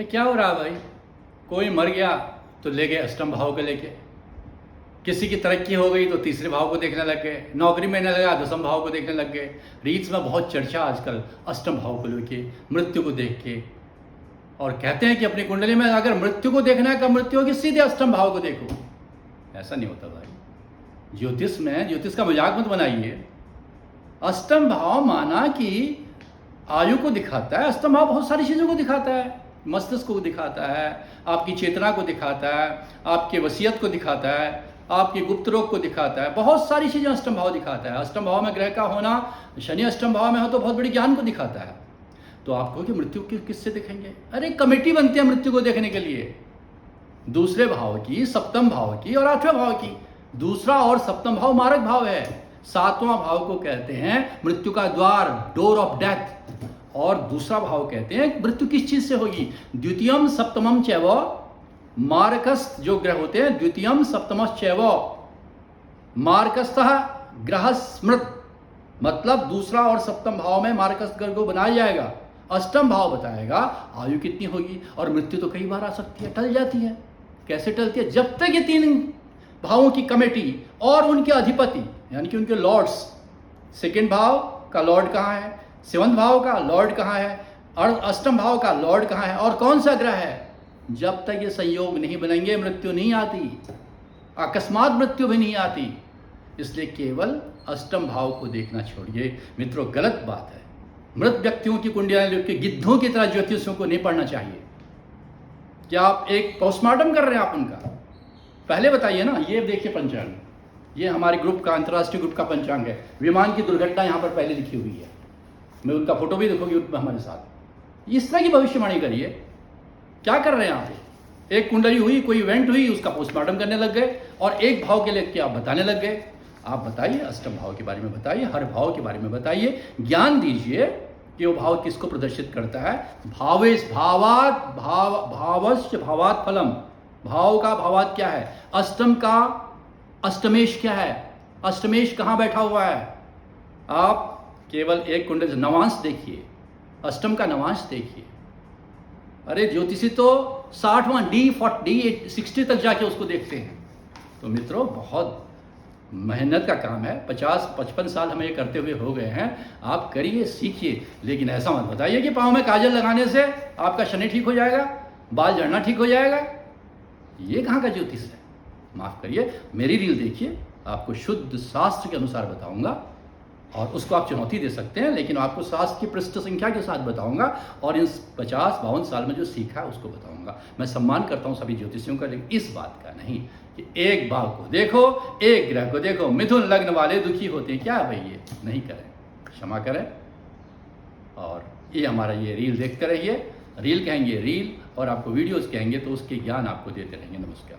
क्या हो रहा भाई? कोई मर गया तो ले गए अष्टम भाव को लेके, किसी की तरक्की हो गई तो तीसरे भाव को देखने लग गए, नौकरी में न लगा दसम भाव को देखने लग गए। रील्स में बहुत चर्चा आजकल अष्टम भाव को लेके, मृत्यु को देख के, और कहते हैं कि अपनी कुंडली में अगर मृत्यु को देखना है, कब मृत्यु होगी, सीधे अष्टम भाव को देखो। ऐसा नहीं होता भाई। ज्योतिष का मजाक मत बनाइए। अष्टम भाव माना कि आयु को दिखाता है, अष्टम भाव बहुत सारी चीज़ों को दिखाता है। मस्तिष्क को दिखाता है, आपकी चेतना को दिखाता है, आपके वसीयत को दिखाता है, आपके गुप्त रोग को दिखाता है, बहुत सारी चीज़ें अष्टम भाव दिखाता है। अष्टम भाव में ग्रह का होना, शनि अष्टम भाव में हो तो बहुत बड़ी ज्ञान को दिखाता है। तो आप कहोगे मृत्यु किससे देखेंगे? अरे कमेटी बनती है मृत्यु को देखने के लिए, दूसरे भाव की, सप्तम भाव की और आठवें भाव की। दूसरा और सप्तम भाव मारक भाव है। सातवां भाव को कहते हैं मृत्यु का द्वार, डोर ऑफ डेथ, और दूसरा भाव कहते हैं मृत्यु किस चीज से होगी। द्वितीयम सप्तमम चैव मारकस्थ जो ग्रह होते हैं, द्वितीयम सप्तमश चैव मारकस्थः ग्रह स्मृत, मतलब दूसरा और सप्तम भाव में मारकस्थ ग्रह को बनाया जाएगा। अष्टम भाव बताएगा आयु कितनी होगी, और मृत्यु तो कई बार आ सकती है, टल जाती है। कैसे टलती है? जब तक ये तीन भावों की कमेटी और उनके अधिपति यानी कि उनके लॉर्ड्स, सेकेंड भाव का लॉर्ड कहाँ है, सेवंथ भाव का लॉर्ड कहाँ है, और अष्टम भाव का लॉर्ड कहाँ है, और कौन सा ग्रह है, जब तक ये संयोग नहीं बनेंगे मृत्यु नहीं आती, अकस्मात मृत्यु भी नहीं आती। इसलिए केवल अष्टम भाव को देखना छोड़िए मित्रों, गलत बात है। मृत व्यक्तियों की कुंडलियां लेकर गिद्धों की तरह ज्योतिषियों को नहीं पढ़ना चाहिए। क्या आप एक पोस्टमार्टम कर रहे हैं आप उनका? पहले बताइए ना। ये देखिए पंचांग, ये हमारे ग्रुप का, अंतर्राष्ट्रीय ग्रुप का पंचांग है। विमान की दुर्घटना यहाँ पर पहले लिखी हुई है, मैं उनका फोटो भी देखोगे हमारे साथ। इस तरह की भविष्यवाणी करिए। क्या कर रहे हैं आप? एक कुंडली हुई, कोई इवेंट हुई, उसका पोस्टमार्टम करने लग गए, और एक भाव के लेके आप बताने लग गए। आप बताइए, अष्टम भाव के बारे में बताइए, हर भाव के बारे में बताइए, ज्ञान दीजिए कि वो भाव किसको प्रदर्शित करता है। भावेश भावात भावस्य भावात फलम, भाव का भावात क्या है, अष्टम का अष्टमेश क्या है, अष्टमेश कहाँ बैठा हुआ है। आप केवल एक कुंडली नवांश देखिए, अष्टम का नवांश देखिए। अरे ज्योतिषी तो 60वां D 60 तक जाके उसको देखते हैं। तो मित्रों बहुत मेहनत का काम है, 50-55 साल हमें ये करते हुए हो गए हैं। आप करिए, सीखिए, लेकिन ऐसा मत बताइए कि पाँव में काजल लगाने से आपका शनि ठीक हो जाएगा, बाल झड़ना ठीक हो जाएगा। ये कहाँ का ज्योतिष है? माफ करिए, मेरी रील देखिए, आपको शुद्ध शास्त्र के अनुसार बताऊंगा, और उसको आप चुनौती दे सकते हैं, लेकिन आपको शास्त्र की पृष्ठ संख्या के साथ बताऊंगा, और इन 50-52 साल में जो सीखा उसको बताऊंगा। मैं सम्मान करता हूं सभी ज्योतिषियों का, लेकिन इस बात का नहीं कि एक भाव को देखो, एक ग्रह को देखो। मिथुन लग्न वाले दुखी होते हैं, क्या है भाई? ये नहीं करें, क्षमा करें। और ये हमारा ये रील देखते रहिए। रील कहेंगे रील, और आपको वीडियोस कहेंगे तो उसके ज्ञान आपको देते रहेंगे। नमस्कार।